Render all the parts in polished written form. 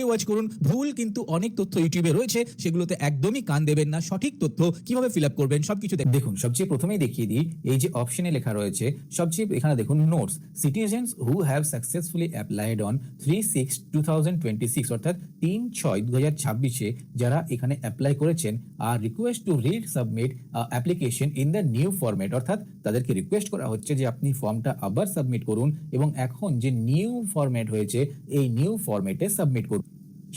Watch করুন। ভুল কিন্তু অনেক তথ্য ইউটিউবে রয়েছে, সেগুলোতে একদমই কান দেবেন না। সঠিক তথ্য কিভাবে ফিল আপ করবেন সবকিছু দেখুন, সবচেয়ে প্রথমেই দেখিয়ে দিই, এই যে অপশনে লেখা রয়েছে, সবচেয়ে এখানে দেখুন notes, citizens who have successfully applied on 3/6/2026 অর্থাৎ 3/6/2026 যারা এখানে অ্যাপ্লাই করেছেন আর request to resubmit application in the new format অর্থাৎ তাদেরকে রিকোয়েস্ট করা হচ্ছে যে আপনি ফর্মটা আবার সাবমিট করুন এবং এখন যে নিউ ফরম্যাট হয়েছে এই নিউ ফরম্যাটে সাবমিট করুন।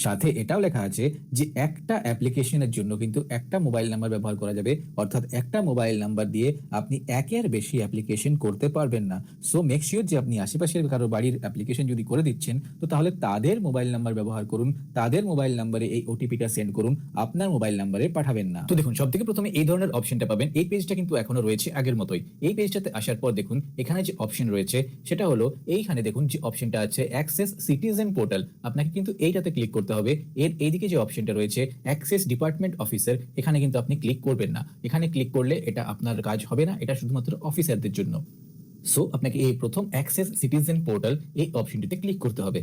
সাথে এটাও লেখা আছে যে একটা অ্যাপ্লিকেশনের জন্য কিন্তু একটা মোবাইল নাম্বার ব্যবহার করা যাবে, অর্থাৎ একটা মোবাইল নাম্বার দিয়ে আপনি একের বেশি অ্যাপ্লিকেশন করতে পারবেন না। সো মেক শিওর যে আপনি আশেপাশের কারো বাড়ির অ্যাপ্লিকেশন যদি করে দিচ্ছেন তো তাহলে তাদের মোবাইল নাম্বার ব্যবহার করুন, তাদের মোবাইল নাম্বারে এই ওটিপিটা সেন্ড করুন, আপনার মোবাইল নাম্বারে পাঠাবেন না। তো দেখুন, সবথেকে প্রথমে এই ধরনের অপশনটা পাবেন। এই পেজটা কিন্তু এখনো রয়েছে আগের মতোই। এই পেজটাতে আসার পর দেখুন এখানে যে অপশন রয়েছে সেটা হলো এইখানে দেখুন যে অপশনটা আছে অ্যাক্সেস সিটিজেন পোর্টাল, আপনাকে কিন্তু এইটাতে ক্লিক করতে হবে। এর এইদিকে যে অপশনটা রয়েছে অ্যাক্সেস ডিপার্টমেন্ট অফিসার, এখানে কিন্তু আপনি ক্লিক করবেন না। এখানে ক্লিক করলে এটা আপনার কাজ হবে না, এটা শুধুমাত্র অফিসারদের জন্য। সো আপনাকে এই প্রথম অ্যাক্সেস সিটিজেন পোর্টাল এই অপশনটিতে ক্লিক করতে হবে।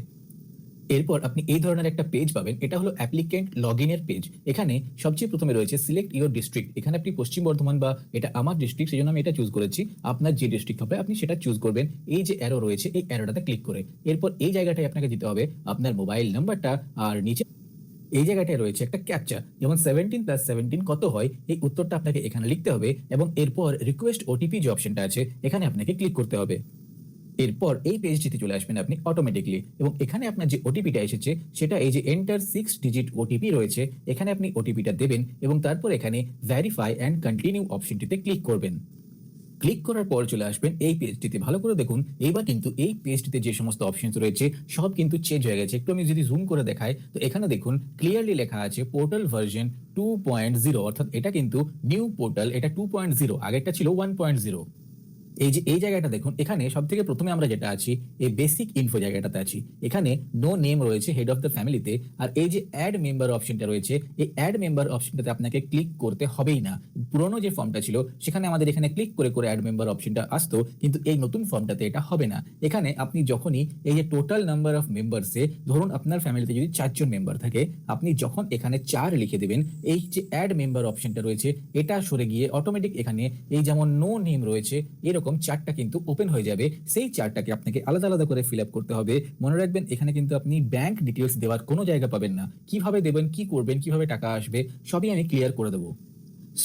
এরপর আপনি এই ধরনের একটা পেজ পাবেন, এটা হলো অ্যাপ্লিকেন্ট লগইনের পেজ। এখানে সবচেয়ে প্রথমে রয়েছে সিলেক্ট ইউর ডিস্ট্রিক্ট। এখানে আপনি পশ্চিম বর্ধমান বা এটা আমার ডিস্ট্রিক্ট, সেই জন্য আমি এটা চুজ করেছি। আপনার যে ডিস্ট্রিক্ট হবে আপনি সেটা চুজ করবেন। এই যে অ্যারো রয়েছে এই অ্যারোটাতে ক্লিক করে এরপর এই জায়গাটায় আপনাকে দিতে হবে আপনার মোবাইল নাম্বারটা, আর নিচে এই জায়গাটায় রয়েছে একটা ক্যাপচা, যেমন 17 + 17 কত হয় এই উত্তরটা আপনাকে এখানে লিখতে হবে এবং এরপর রিকোয়েস্ট ওটিপি যে অপশনটা আছে এখানে আপনাকে ক্লিক করতে হবে। এরপর এই পেজটিতে চলে আসবেন আপনি অটোমেটিকলি এবং এখানে আপনার যে ওটিপিটা এসেছে সেটা এই যে এন্টার 6 ডিজিট ওটিপি রয়েছে, এখানে আপনি ওটিপিটা দেবেন এবং তারপর এখানে ভেরিফাই অ্যান্ড কন্টিনিউ অপশনটিতে ক্লিক করবেন। ক্লিক করার পর চলে আসবেন এই পেজটিতে। ভালো করে দেখুন, এইবার কিন্তু এই পেজটিতে যে সমস্ত অপশনস রয়েছে সব কিন্তু চেঞ্জ হয়ে গেছে। একটু আমি যদি জুম করে দেখাই তো এখানে দেখুন ক্লিয়ারলি লেখা আছে পোর্টাল ভার্সন 2.0 অর্থাৎ এটা কিন্তু নিউ পোর্টাল, এটা 2.0, আগেরটা ছিল 1.0। এই যে এই জায়গাটা দেখুন, এখানে সবথেকে প্রথমে আমরা যেটা আছি এই বেসিক ইনফো জায়গাটাতে আছি। এখানে নো নেম রয়েছে হেড অফ দ্য ফ্যামিলিতে, আর এই যে অ্যাড মেম্বার অপশনটা রয়েছে এই অ্যাড মেম্বার অপশনটাতে আপনাকে ক্লিক করতে হবেই না। পুরোনো যে ফর্মটা ছিল সেখানে আমাদের এখানে ক্লিক করে করে অ্যাড মেম্বার অপশনটা আসতো, কিন্তু এই নতুন ফর্মটাতে এটা হবে না। এখানে আপনি যখনই এই যে টোটাল নাম্বার অফ মেম্বারসে ধরুন আপনার ফ্যামিলিতে যদি 4 জন মেম্বার থাকে, আপনি যখন এখানে 4 লিখে দেবেন এই যে অ্যাড মেম্বার অপশনটা রয়েছে এটা সরে গিয়ে অটোমেটিক এখানে এই যেমন নো নেম রয়েছে এরকম চারটা কিন্তু ওপেন হয়ে যাবে। সেই চারটাকে আপনাকে আলাদা আলাদা করে ফিল আপ করতে হবে। মনে রাখবেন এখানে কিন্তু আপনি ব্যাংক ডিটেলস দেওয়ার কোনো জায়গা পাবেন না। কিভাবে দেবেন, কি করবেন, কিভাবে টাকা আসবে সবই আমি ক্লিয়ার করে দেবো।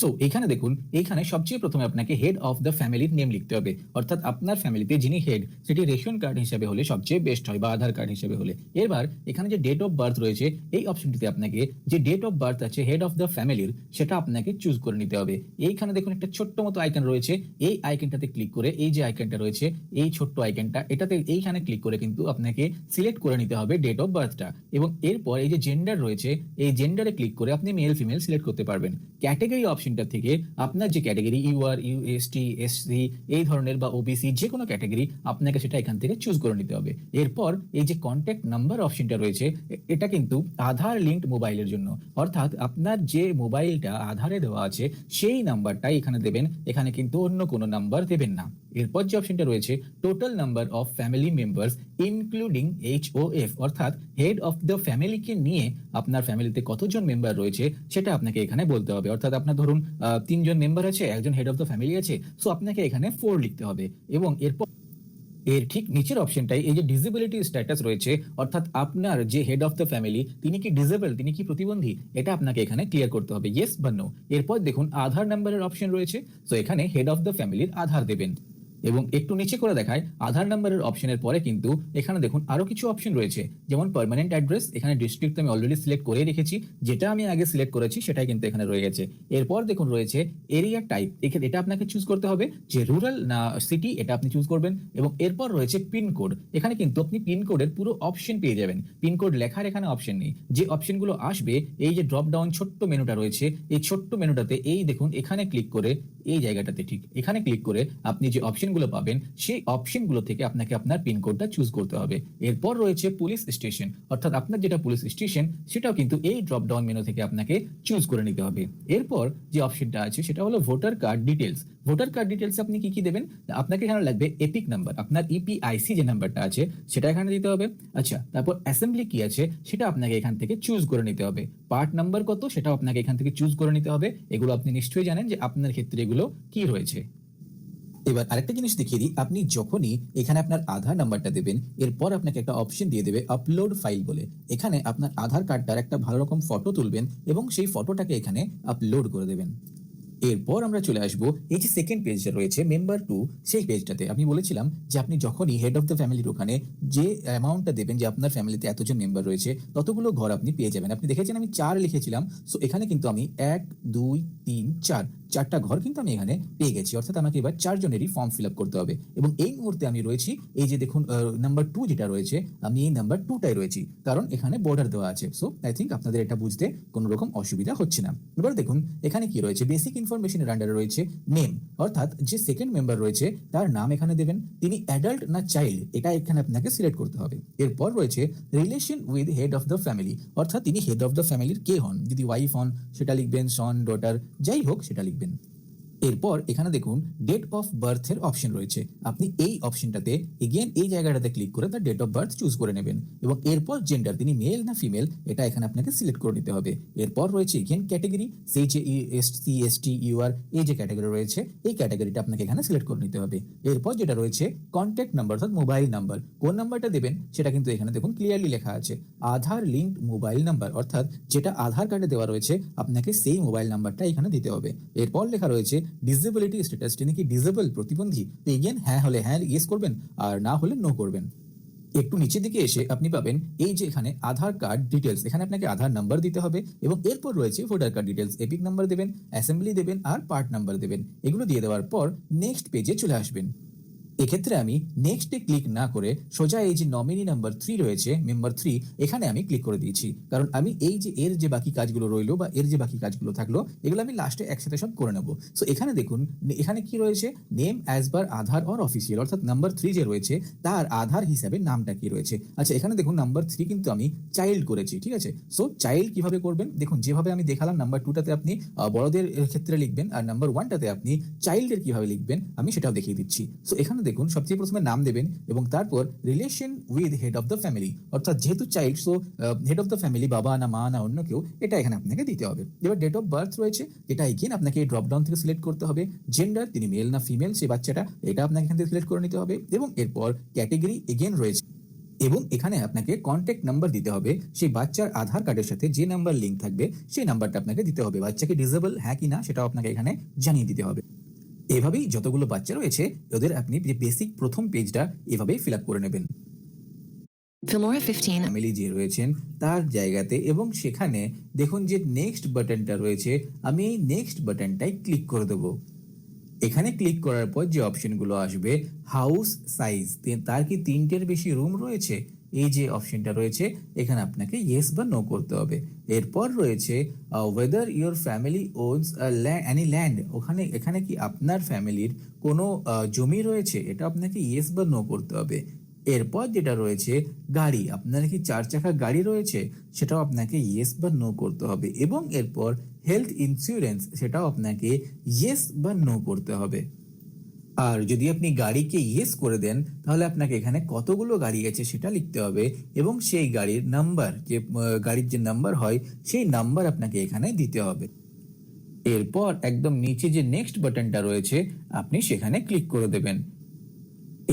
সো এখানে দেখুন, এইখানে সবচেয়ে প্রথমে আপনাকে হেড অফ দ্য ফ্যামিলির নেম লিখতে হবে, অর্থাৎ আপনার ফ্যামিলিতে যিনি হেড সেটি রেশন কার্ড হিসেবে হলে সবচেয়ে বেস্ট হয় বা আধার কার্ড হিসেবে হলে। এবার এখানে যে ডেট অফ বার্থ রয়েছে এই অপশনটিতে আপনাকে যে ডেট অফ বার্থ আছে হেড অফ দ্য ফ্যামিলির সেটা আপনাকে চুজ করে নিতে হবে। এইখানে দেখুন একটা ছোট্ট মতো আইকন রয়েছে, এই আইকনটাতে ক্লিক করে এই যে আইকনটা রয়েছে এই ছোট্ট আইকনটা এটাতে এইখানে ক্লিক করে কিন্তু আপনাকে সিলেক্ট করে নিতে হবে ডেট অফ বার্থটা এবং এরপর এই যে জেন্ডার রয়েছে এই জেন্ডারে ক্লিক করে আপনি মেল ফিমেল সিলেক্ট করতে পারবেন। ক্যাটেগরি অপশনটা থেকে আপনার যে ক্যাটেগরি ইউআর, ইউএসটি, এসসি এই ধরনের বা ওবিসি যে কোনো ক্যাটেগরি আপনাকে সেটা এখান থেকে চুজ করে নিতে হবে। এরপর এই যে কন্ট্যাক্ট নাম্বার অপশনটা রয়েছে এটা কিন্তু আধার লিঙ্কড মোবাইলের জন্য, অর্থাৎ আপনার যে মোবাইলটা আধারে দেওয়া আছে সেই নাম্বারটাই এখানে দেবেন, এখানে কিন্তু অন্য কোনো নাম্বার দেবেন না। এরপর যে অপশনটা রয়েছে total number of family members including HOF অর্থাৎ হেড অফ দ্য ফ্যামিলিকে নিয়ে আপনার ফ্যামিলিতে কতজন মেম্বার রয়েছে সেটা আপনাকে এখানে বলতে হবে। অর্থাৎ আপনার ধরুন 3 জন মেম্বার আছে, একজন হেড অফ দ্য ফ্যামিলি আছে, সো আপনাকে এখানে 4 লিখতে হবে। এবং এরপর এর ঠিক নিচের অপশনটাই এই যে ডিসেবিলিটি স্ট্যাটাস রয়েছে, অর্থাৎ আপনার যে হেড অফ দ্য ফ্যামিলি তিনি কি ডিসেবল, তিনি কি প্রতিবন্ধী, এটা আপনাকে এখানে ক্লিয়ার করতে হবে ইয়েস বা নো। এরপর দেখুন আধার নাম্বারের অপশন রয়েছে, সো এখানে হেড অফ দ্য ফ্যামিলির আধার দেবেন। এবং একটু নিচে করে দেখায় আধার নাম্বারের অপশনের পরে কিন্তু এখানে দেখুন আরো কিছু অপশন রয়েছে, যেমন পার্মানেন্ট অ্যাড্রেস। এখানে ডিস্ট্রিক্ট আমি অলরেডি সিলেক্ট করে রেখেছি, যেটা আমি আগে সিলেক্ট করেছি সেটাই কিন্তু এখানে রয়ে গেছে। এরপর দেখুন রয়েছে এরিয়া টাইপ, এখানে এটা আপনাকে চুজ করতে হবে যে রুরাল না সিটি, এটা আপনি চুজ করবেন। এবং এরপর রয়েছে পিনকোড, এখানে কিন্তু আপনি পিনকোডের পুরো অপশন পেয়ে যাবেন। পিনকোড লেখার এখানে অপশন নেই, যে অপশনগুলো আসবে এই যে ড্রপ ডাউন ছোট্ট মেনুটা রয়েছে এই ছোট্ট মেনুটাতে এই দেখুন এখানে ক্লিক করে এই জায়গাটাতে ঠিক এখানে ক্লিক করে আপনি যে অপশনগুলো পাবেন সেই অপশনগুলো থেকে আপনাকে আপনার পিনকোডটা চুজ করতে হবে। এরপর রয়েছে পুলিশ স্টেশন, অর্থাৎ আপনার যেটা পুলিশ স্টেশন সেটাও কিন্তু এই ড্রপ ডাউন মেনু থেকে আপনাকে চুজ করে নিতে হবে। এরপর যে অপশনটা আছে সেটা হলো voter card details. Voter card details আপনি কি দেবেন? আপনাকে এখানে লাগবে এপিক নাম্বার, আপনার ইপিআইসি যে নাম্বারটা আছে সেটা এখানে দিতে হবে। আচ্ছা, তারপর অ্যাসেম্বলি কি আছে সেটা আপনাকে এখান থেকে চুজ করে নিতে হবে। পার্ট নাম্বার কত সেটাও আপনাকে এখান থেকে চুজ করে নিতে হবে। এগুলো আপনি নিশ্চয়ই জানেন যে আপনার ক্ষেত্রে এগুলো কি রয়েছে। এবার আরেকটা জিনিস দেখিয়ে দিই, আপনি যখনই এখানে আপনার আধার নাম্বারটা দেবেন, এরপর আপনাকে একটা অপশন দিয়ে দেবে আপলোড ফাইল বলে। এখানে আপনার আধার কার্ডটার একটা ভালো রকম ফটো তুলবেন এবং সেই ফটোটাকে এখানে আপলোড করে দেবেন। এরপর আমরা চলে আসবো এই যে সেকেন্ড পেজটা রয়েছে মেম্বার 2, সেই পেজটাতে আমি বলেছিলাম যে আপনি যখনই হেড অফ দ্য ফ্যামিলির ওখানে যে অ্যামাউন্টটা দেবেন যে আপনার ফ্যামিলিতে এতজন মেম্বার রয়েছে ততগুলো ঘর আপনি পেয়ে যাবেন। আপনি দেখেছেন আমি 4 লিখেছিলাম, সো এখানে কিন্তু আমি 1 2 3 4 চারটা ঘর কিন্তু আমি এখানে পেয়ে গেছি, অর্থাৎ আমাকে এবার 4 জনেরই ফর্ম ফিল আপ করতে হবে। এবং এই মুহূর্তে আমি রয়েছি এই যে দেখুন নাম্বার 2 যেটা রয়েছে, আমি এই নাম্বার 2টাই রয়েছি, কারণ এখানে বর্ডার দেওয়া আছে। সো আই থিঙ্ক আপনাদের এটা বুঝতে কোনো রকম অসুবিধা হচ্ছে না। এবার দেখুন এখানে কি রয়েছে, বেসিক ইনফরমেশনের আন্ডারে রয়েছে নেম, অর্থাৎ যে সেকেন্ড মেম্বার রয়েছে তার নাম এখানে দেবেন, তিনি অ্যাডাল্ট না চাইল্ড এটা এখানে আপনাকে সিলেক্ট করতে হবে। এরপর রয়েছে relation with head of the family, অর্থাৎ তিনি হেড অফ দ্য ফ্যামিলির কে হন, যদি ওয়াইফ হন সেটা লিখবেন, সন ডটার যাই হোক সেটা লিখবেন। এরপর এখানে দেখুন ডেট অফ বার্থের অপশন রয়েছে, আপনি এই অপশনটাতে এগেন এই জায়গাটাতে ক্লিক করে তার ডেট অফ বার্থ চুজ করে নেবেন এবং এরপর জেন্ডার তিনি মেল না ফিমেল এটা এখানে আপনাকে সিলেক্ট করে নিতে হবে। এরপর রয়েছে এগেন ক্যাটাগরি, সেই যে এসসি এসটি ইউআর এই যে ক্যাটাগরি রয়েছে এই ক্যাটাগরিটা আপনাকে এখানে সিলেক্ট করে নিতে হবে। এরপর যেটা রয়েছে কন্ট্যাক্ট নাম্বার অর্থাৎ মোবাইল নাম্বার, কোন নাম্বারটা দেবেন সেটা কিন্তু এখানে দেখুন ক্লিয়ারলি লেখা আছে, আধার লিঙ্কড মোবাইল নাম্বার, অর্থাৎ যেটা আধার কার্ডে দেওয়া রয়েছে আপনাকে সেই মোবাইল নাম্বারটা এখানে দিতে হবে। এরপর লেখা রয়েছে ডিসেবিলিটি স্ট্যাটাস, তিনি কি ডিসেবল প্রতিবন্ধী, তো এগেন হ্যাঁ হলে হ্যাঁ ইয়েস করবেন আর না হলে নো করবেন। একটু নিচের দিকে এসে আপনি পাবেন এই যে এখানে আধার কার্ড ডিটেলস, এখানে আপনাকে আধার নাম্বার দিতে হবে এবং এরপর রয়েছে voter card details, epic number দেবেন, অ্যাসেম্বলি দেবেন আর পার্ট নাম্বার দেবেন। এগুলো দিয়ে দেওয়ার পর নেক্সট পেজে চলে আসবেন। এক্ষেত্রে আমি নেক্সটে ক্লিক না করে সোজা এই যে নমিনি নাম্বার 3 রয়েছে মেম্বার 3 এখানে আমি ক্লিক করে দিয়েছি, কারণ আমি এই যে এর যে বাকি কাজগুলো রইলো বা এর যে বাকি কাজগুলো থাকলো এগুলো আমি লাস্টে একসাথে সব করে নেব। সো এখানে দেখুন এখানে কি রয়েছে, name as per Aadhaar or official, অর্থাৎ নাম্বার 3 যে রয়েছে তার আধার হিসাবে নামটা কি রয়েছে। আচ্ছা এখানে দেখুন নাম্বার 3 কিন্তু আমি চাইল্ড করেছি, ঠিক আছে। সো চাইল্ড কিভাবে করবেন, দেখুন যেভাবে আমি দেখালাম নাম্বার 2টাতে আপনি বড়দের ক্ষেত্রে লিখবেন আর নাম্বার 1টাতে আপনি চাইল্ডের কিভাবে লিখবেন আমি সেটাও দেখিয়ে দিচ্ছি। সো এখানে দেখুন সবচেয়ে প্রথমে নাম দেবেন এবং তারপর relation with head of the family, অর্থাৎ যেহেতু child so head of the family বাবা না মা না অন্য কেউ এটা এখানে আপনাকে দিতে হবে। এবার ডেট অফ বার্থ রয়েছে, এটা এগেন আপনাকে ড্রপ ডাউন থেকে সিলেক্ট করতে হবে। জেন্ডার তিনি মেল না ফিমেল সেই বাচ্চাটা এটা আপনাকে এখান থেকে সিলেক্ট করে নিতে হবে এবং এরপর ক্যাটেগরি এগেন রয়েছে এবং এখানে আপনাকে কন্ট্যাক্ট নাম্বার দিতে হবে, সেই বাচ্চার আধার কার্ডের সাথে যে নাম্বার লিঙ্ক থাকবে সেই নাম্বারটা আপনাকে দিতে হবে। বাচ্চাকে ডিসেবল হ্যাঁ কি না সেটাও আপনাকে এখানে জানিয়ে দিতে হবে। এভাবেই যতগুলো বাচ্চা রয়েছে ওদের আপনি যে বেসিক প্রথম পেজটা এভাবেই ফিল আপ করে নেবেন। Filmora 15. ফ্যামিলি যে রয়েছেন তার জায়গাতে এবং সেখানে দেখুন যে নেক্সট বাটনটা রয়েছে, আমি এই নেক্সট বাটনটাই ক্লিক করে দেবো। এখানে ক্লিক করার পর যে অপশনগুলো আসবে, হাউস সাইজ, তার কি 3টের বেশি রুম রয়েছে, এই যে অপশনটা রয়েছে এখানে আপনাকে ইয়েস বা নো করতে হবে। এরপর রয়েছে weather your family ওনস any land, এখানে কি আপনার ফ্যামিলির কোনো জমি রয়েছে, এটা আপনাকে ইয়েস বা নো করতে হবে। এরপর যেটা রয়েছে গাড়ি, আপনার কি 4 চাকা গাড়ি রয়েছে, সেটাও আপনাকে ইয়েস বা নো করতে হবে এবং এরপর হেলথ ইন্স্যুরেন্স সেটাও আপনাকে ইয়েস বা নো করতে হবে। আর যদি আপনি গাড়িকে ইয়েস করে দেন তাহলে আপনাকে এখানে কতগুলো গাড়ি আছে সেটা লিখতে হবে এবং সেই গাড়ির নাম্বার, যে গাড়ির যে নাম্বার হয় সেই নাম্বার আপনাকে এখানে দিতে হবে। এরপর একদম নিচে যে নেক্সট বাটনটা রয়েছে আপনি সেখানে ক্লিক করে দেবেন।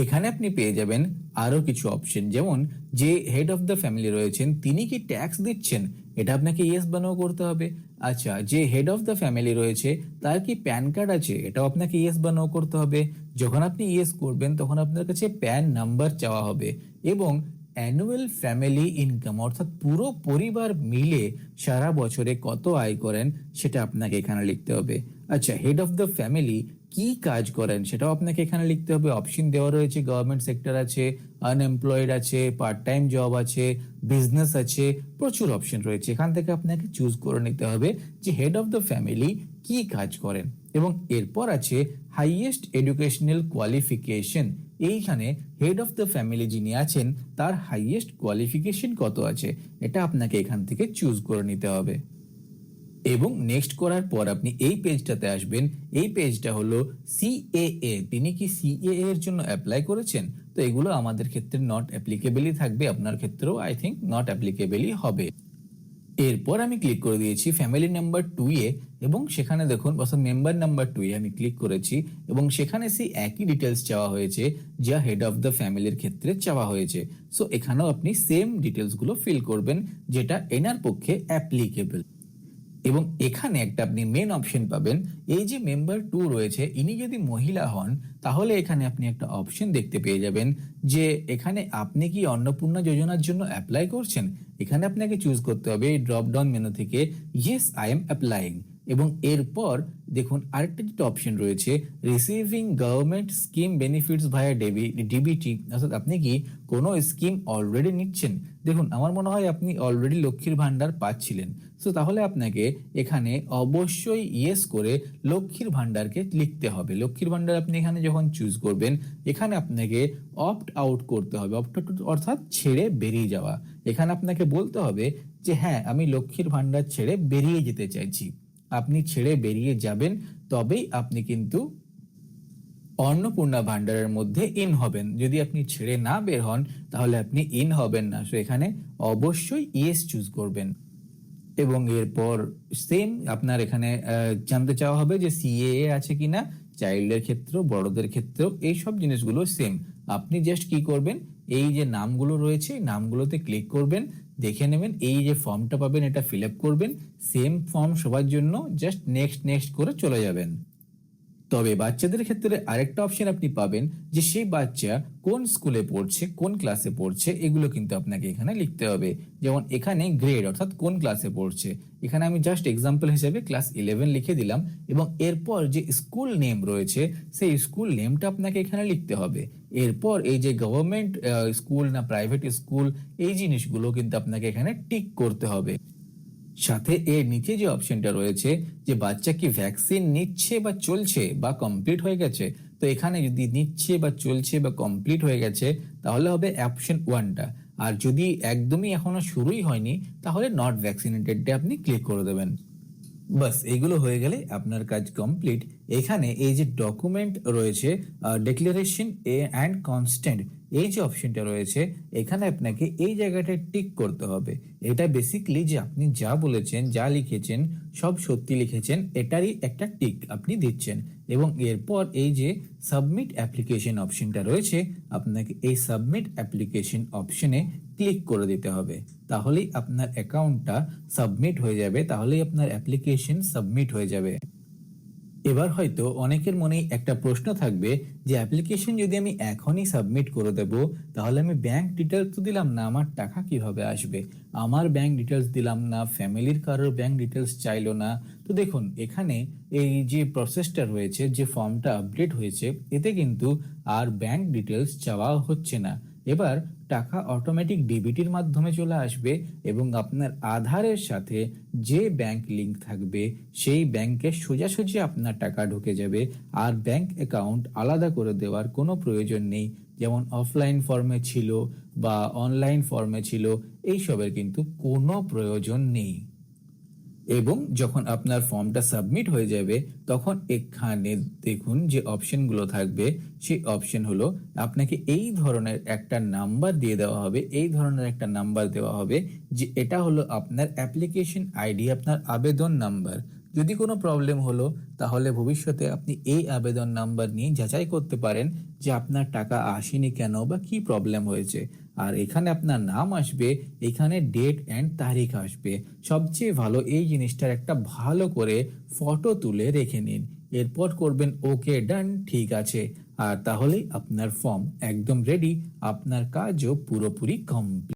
এখানে আপনি পেয়ে যাবেন আরো কিছু অপশন, যেমন যে হেড অফ দ্য ফ্যামিলি রয়েছেন তিনি কি ট্যাক্স দিচ্ছেন, এটা আপনাকে ইয়েস বা নো করতে হবে। আচ্ছা যে হেড অফ দ্য ফ্যামিলি রয়েছে তার কি প্যান কার্ড আছে, এটাও আপনাকে ইয়েস বা নো করতে হবে। যখন আপনি ইয়েস করবেন তখন আপনার কাছে প্যান নাম্বার চাওয়া হবে এবং অ্যানুয়াল ফ্যামিলি ইনকাম, অর্থাৎ পুরো পরিবার মিলে সারা বছরে কত আয় করেন সেটা আপনাকে এখানে লিখতে হবে। আচ্ছা হেড অফ দ্য ফ্যামিলি কি কাজ করেন সেটাও আপনাকে এখানে লিখতে হবে। অপশন দেওয়া রয়েছে, গভর্নমেন্ট সেক্টর আছে, আনএমপ্লয়েড আছে, পার্ট টাইম জব আছে, বিজনেস আছে, প্রচুর অপশন রয়েছে। এখান থেকে আপনাকে চুজ করে নিতে হবে যে হেড অফ দ্য ফ্যামিলি কি কাজ করেন এবং এরপর আছে হাইয়েস্ট এডুকেশনাল কোয়ালিফিকেশন, এইখানে হেড অফ দ্য ফ্যামিলি যিনি আছেন তার হাইয়েস্ট কোয়ালিফিকেশন কত আছে এটা আপনাকে এখান থেকে চুজ করে নিতে হবে। এবং নেক্সট করার পর আপনি এই পেজটাতে আসবেন। এই পেজটা হলো সিএএ। তিনি কি সিএএ এর জন্য অ্যাপ্লাই করেছেন? তো এগুলো আমাদের ক্ষেত্রে নট অ্যাপ্লিকেবলই থাকবে, আপনার ক্ষেত্রেও আই থিঙ্ক নট অ্যাপ্লিকেবলই হবে। এরপর আমি ক্লিক করে দিয়েছি ফ্যামিলি নাম্বার 2 এ এবং সেখানে দেখুন অর্থাৎ মেম্বার নাম্বার 2 এ আমি ক্লিক করেছি এবং সেখানে সেই একই ডিটেলস চাওয়া হয়েছে যা হেড অফ দ্য ফ্যামিলির ক্ষেত্রে চাওয়া হয়েছে। সো এখানেও আপনি সেম ডিটেলসগুলো ফিল করবেন যেটা এনার পক্ষে অ্যাপ্লিকেবল। এবং এখানে একটা আপনি মেন অপশন পাবেন। এই যে মেম্বার 2 রয়েছে, ইনি যদি মহিলা হন তাহলে এখানে আপনি একটা অপশন দেখতে পেয়ে যাবেন যে এখানে আপনি কি অন্নপূর্ণা যোজনার জন্য অ্যাপ্লাই করছেন। এখানে আপনাকে চুজ করতে হবে এই ড্রপ ডাউন মেনু থেকে ইয়েস আই এম অ্যাপ্লাইং। এবং এরপর দেখুন আরেকটা যেটা অপশন রয়েছে রিসিভিং গভর্নমেন্ট স্কিম বেনিফিটস ভায়া ডিবিটি, অর্থাৎ আপনি কি কোনো স্কিম অলরেডি নিচ্ছেন। দেখুন আমার মনে হয় আপনি অলরেডি লক্ষ্মীর ভান্ডার পাচ্ছিলেন। সো তাহলে আপনাকে এখানে অবশ্যই ইয়েস করে লক্ষ্মীর ভান্ডারকে লিখতে হবে। লক্ষ্মীর ভান্ডার আপনি এখানে যখন চুজ করবেন এখানে আপনাকে অপ্ট আউট করতে হবে। অপ্ট আউট অর্থাৎ ছেড়ে বেরিয়ে যাওয়া। এখানে আপনাকে বলতে হবে যে হ্যাঁ আমি লক্ষ্মীর ভান্ডার ছেড়ে বেরিয়ে যেতে চাইছি। আপনি ছেড়ে বেরিয়ে যাবেন তবেই আপনি কিন্তু অন্নপূর্ণা ভান্ডারের মধ্যে ইন হবেন। যদি আপনি ছেড়ে না বের হন তাহলে আপনি ইন হবেন না। সো এখানে অবশ্যই ইয়েস চুজ করবেন। এবং এরপর সেম আপনার এখানে জানতে চাওয়া হবে যে সিএএ আছে কিনা, চাইল্ডের ক্ষেত্রেও বড়দের ক্ষেত্রেও এই সব জিনিসগুলো সেম। আপনি জাস্ট কি করবেন, এই যে নামগুলো রয়েছে নামগুলোতে ক্লিক করবেন, দেখে নেবেন এই যে ফর্মটা পাবেন এটা ফিল আপ করবেন। সেম ফর্ম সবার জন্য, জাস্ট নেক্সট নেক্সট করে চলে যাবেন। তবে বাচ্চাদের ক্ষেত্রে আরেকটা অপশন আপনি পাবেন যে সেই বাচ্চা কোন স্কুলে পড়ছে, কোন ক্লাসে পড়ছে, এগুলো কিন্তু আপনাকে এখানে লিখতে হবে। যেমন এখানে গ্রেড অর্থাৎ কোন ক্লাসে পড়ছে, এখানে আমি জাস্ট এক্সাম্পল হিসেবে ক্লাস 11 লিখে দিলাম। এবং এরপর যে স্কুল নেম রয়েছে সেই স্কুল নেমটা আপনাকে এখানে লিখতে হবে। এরপর এই যে গভর্নমেন্ট স্কুল না প্রাইভেট স্কুল, এই জিনিসগুলো কিন্তু আপনাকে এখানে টিক করতে হবে। সাথে এর নিচে যে অপশনটা রয়েছে যে বাচ্চা কি ভ্যাকসিন নিচ্ছে বা চলছে বা কমপ্লিট হয়ে গেছে, তো এখানে যদি নিচ্ছে বা চলছে বা কমপ্লিট হয়ে গেছে তাহলে হবে অপশন 1টা। আর যদি একদমই এখনো শুরুই হয়নি তাহলে নট ভ্যাকসিনেটেড আপনি ক্লিক করে দেবেন। বাস এগুলো হয়ে গেলে আপনার কাজ কমপ্লিট। এখানে এই যে ডকুমেন্ট রয়েছে ডিক্লারেশন অ্যান্ড কনস্ট্যান্ট, এই যে অপশনটা রয়েছে এখানে আপনাকে এই জায়গাটায় টিক করতে হবে। এটা বেসিক্যালি যে আপনি যা বলেছেন যা লিখেছেন সব সত্যি লিখেছেন এটারই একটা টিক আপনি দিচ্ছেন। এবং এরপর এই যে সাবমিট অ্যাপ্লিকেশন অপশনটা রয়েছে আপনাকে এই সাবমিট অ্যাপ্লিকেশন অপশনে ক্লিক করে দিতে হবে। তাহলেই আপনার অ্যাকাউন্টটা সাবমিট হয়ে যাবে, তাহলেই আপনার অ্যাপ্লিকেশন সাবমিট হয়ে যাবে। এবার হয়তো অনেকের মনেই একটা প্রশ্ন থাকবে যে অ্যাপ্লিকেশন যদি আমি এখনই সাবমিট করে দেব তাহলে আমি ব্যাংক ডিটেলস তো দিলাম না, আমার টাকা কিভাবে আসবে। আমার ব্যাংক ডিটেলস দিলাম না, ফ্যামিলির কারোর ব্যাংক ডিটেলস চাইলো না। তো দেখুন এখানে এই যে প্রসেসটা রয়েছে, যে ফর্মটা আপডেট হয়েছে এতে কিন্তু আর ব্যাংক ডিটেলস চাওয়া হচ্ছে না। এবার টাকা অটোমেটিক ডিবিটির মাধ্যমে চলে আসবে এবং আপনার আধারের সাথে যে ব্যাংক লিংক থাকবে সেই ব্যাংকে সোজাসুজি আপনার টাকা ঢুকে যাবে। আর ব্যাংক অ্যাকাউন্ট আলাদা করে দেওয়ার কোনো প্রয়োজন নেই, যেমন অফলাইন ফর্মে ছিল বা অনলাইন ফর্মে ছিল, এইসবের কিন্তু কোনো প্রয়োজন নেই। এবং যখন আপনার ফর্মটা সাবমিট হয়ে যাবে তখন এখানে দেখুন যে অপশনগুলো থাকবে, সেই অপশন হলো আপনাকে এই ধরনের একটা নাম্বার দিয়ে দেওয়া হবে, এই ধরনের একটা নাম্বার দেওয়া হবে যে এটা হলো আপনার অ্যাপ্লিকেশন আইডি, আপনার আবেদন নাম্বার। যদি কোনো প্রবলেম হলো তাহলে ভবিষ্যতে আপনি এই আবেদন নাম্বার নিয়ে যাচাই করতে পারেন যে আপনার টাকা আসেনি কেন বা কি প্রবলেম হয়েছে। আর এখানে আপনার নাম আসবে, এখানে ডেট অ্যান্ড তারিখ আসবে। সবচেয়ে ভালো এই জিনিসটার একটা ভালো করে ফটো তুলে রেখে নিন, এরপর করবেন ওকে ডান, ঠিক আছে। আর তাহলেই আপনার ফর্ম একদম রেডি, আপনার কাজও পুরোপুরি কমপ্লিট।